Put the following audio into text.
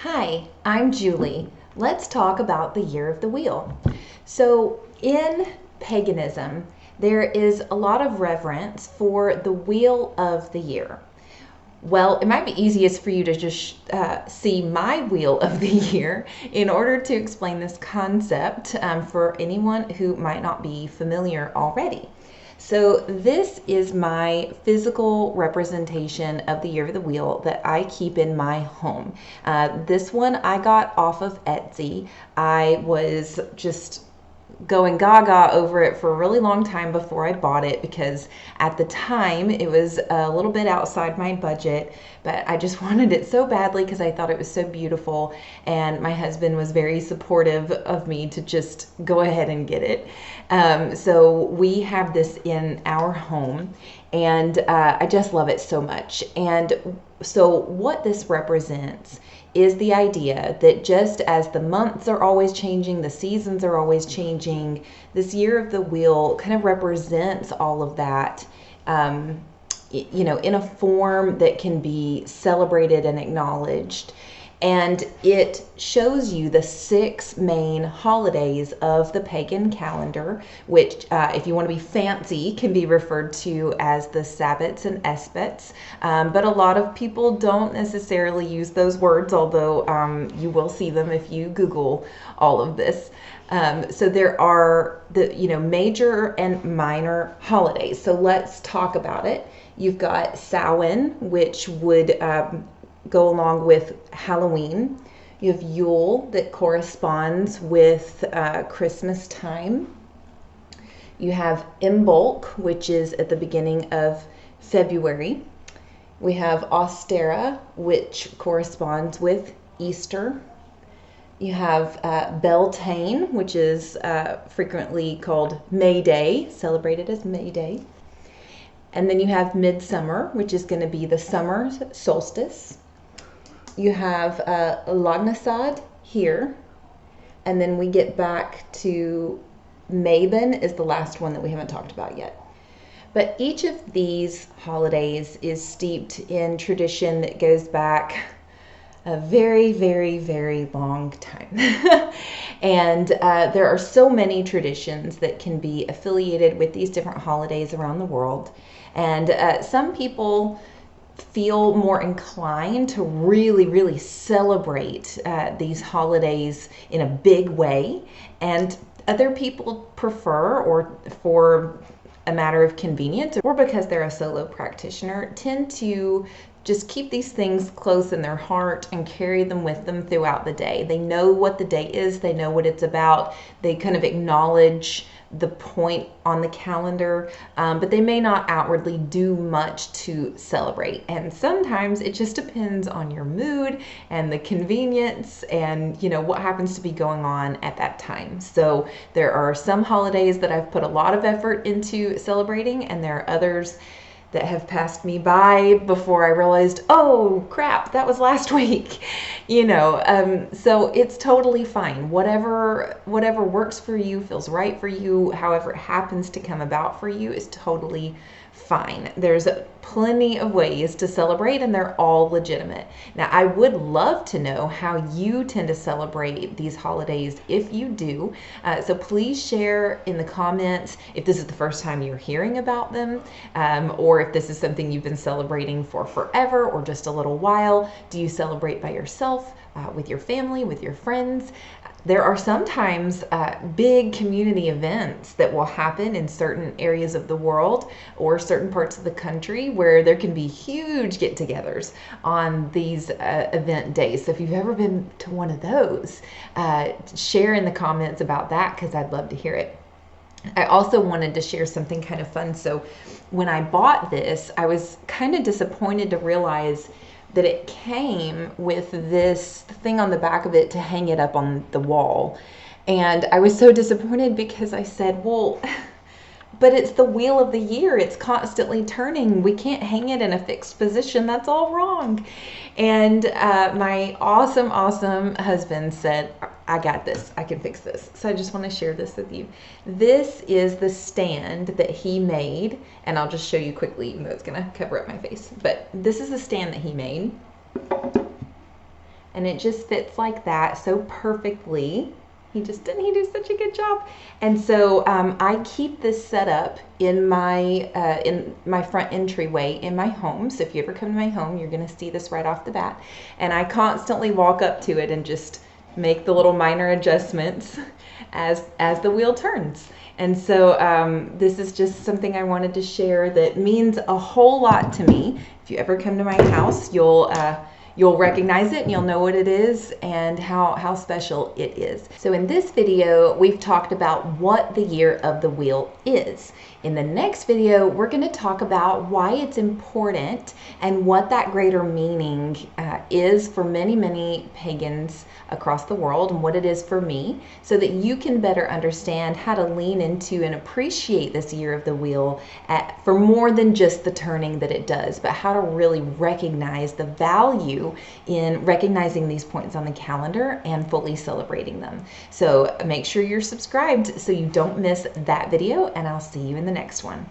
Hi, I'm Julie. Let's talk about the year of the wheel. So, in paganism, there is a lot of reverence for the wheel of the year. Well, it might be easiest for you to just see my wheel of the year in order to explain this concept for anyone who might not be familiar already. So this is my physical representation of the year of the wheel that I keep in my home. This one I got off of Etsy. I was just going gaga over it for a really long time before I bought it because at the time it was a little bit outside my budget, but I just wanted it so badly because I thought it was so beautiful, and my husband was very supportive of me to just go ahead and get it. So we have this in our home, and I just love it so much. And so what this represents is the idea that just as the months are always changing, the seasons are always changing, this year of the wheel kind of represents all of that, in a form that can be celebrated and acknowledged. And it shows you the 6 main holidays of the pagan calendar, which, if you want to be fancy, can be referred to as the Sabbats and Esbats. But a lot of people don't necessarily use those words, although you will see them if you Google all of this. So there are the major and minor holidays. So let's talk about it. You've got Samhain, which would go along with Halloween. You have Yule, that corresponds with Christmas time. You have Imbolc, which is at the beginning of February. We have Ostera, which corresponds with Easter. You have Beltane, which is frequently called May Day, celebrated as May Day. And then you have Midsummer, which is going to be the summer solstice. You have Lagnasad here, and then we get back to Mabon is the last one that we haven't talked about yet. But each of these holidays is steeped in tradition that goes back a very, very, very long time. And there are so many traditions that can be affiliated with these different holidays around the world. And some people feel more inclined to really, really celebrate these holidays in a big way. And other people prefer, or for a matter of convenience, or because they're a solo practitioner, tend to just keep these things close in their heart and carry them with them throughout the day. They know what the day is, they know what it's about, they kind of acknowledge the point on the calendar, but they may not outwardly do much to celebrate. And sometimes it just depends on your mood and the convenience and what happens to be going on at that time. So there are some holidays that I've put a lot of effort into celebrating, and there are others that have passed me by before I realized, oh crap, that was last week. So it's totally fine. Whatever works for you, feels right for you, however it happens to come about for you is totally fine. There's plenty of ways to celebrate, and they're all legitimate. Now, I would love to know how you tend to celebrate these holidays, if you do. So please share in the comments if this is the first time you're hearing about them, or if this is something you've been celebrating for forever or just a little while. Do you celebrate by yourself, with your family, with your friends? There are sometimes big community events that will happen in certain areas of the world or certain parts of the country where there can be huge get-togethers on these event days. So if you've ever been to one of those, share in the comments about that, because I'd love to hear it. I also wanted to share something kind of fun. So when I bought this, I was kind of disappointed to realize that it came with this thing on the back of it to hang it up on the wall. And I was so disappointed because I said, well, but it's the wheel of the year. It's constantly turning. We can't hang it in a fixed position. That's all wrong. And my awesome husband said, I got this. I can fix this. So I just want to share this with you. This is the stand that he made, and I'll just show you quickly, even though it's going to cover up my face. But this is the stand that he made. and it just fits like that so perfectly. Didn't he do such a good job? And so I keep this set up in my front entryway in my home. So if you ever come to my home, you're going to see this right off the bat. And I constantly walk up to it and just make the little minor adjustments as the wheel turns. And so this is just something I wanted to share that means a whole lot to me. If you ever come to my house, you'll recognize it and you'll know what it is and how special it is. So in this video, we've talked about what the year of the wheel is. In the next video, we're going to talk about why it's important and what that greater meaning is for many, many pagans across the world and what it is for me, so that you can better understand how to lean into and appreciate this year of the wheel for more than just the turning that it does, but how to really recognize the value in recognizing these points on the calendar and fully celebrating them. So make sure you're subscribed so you don't miss that video, and I'll see you in the next one.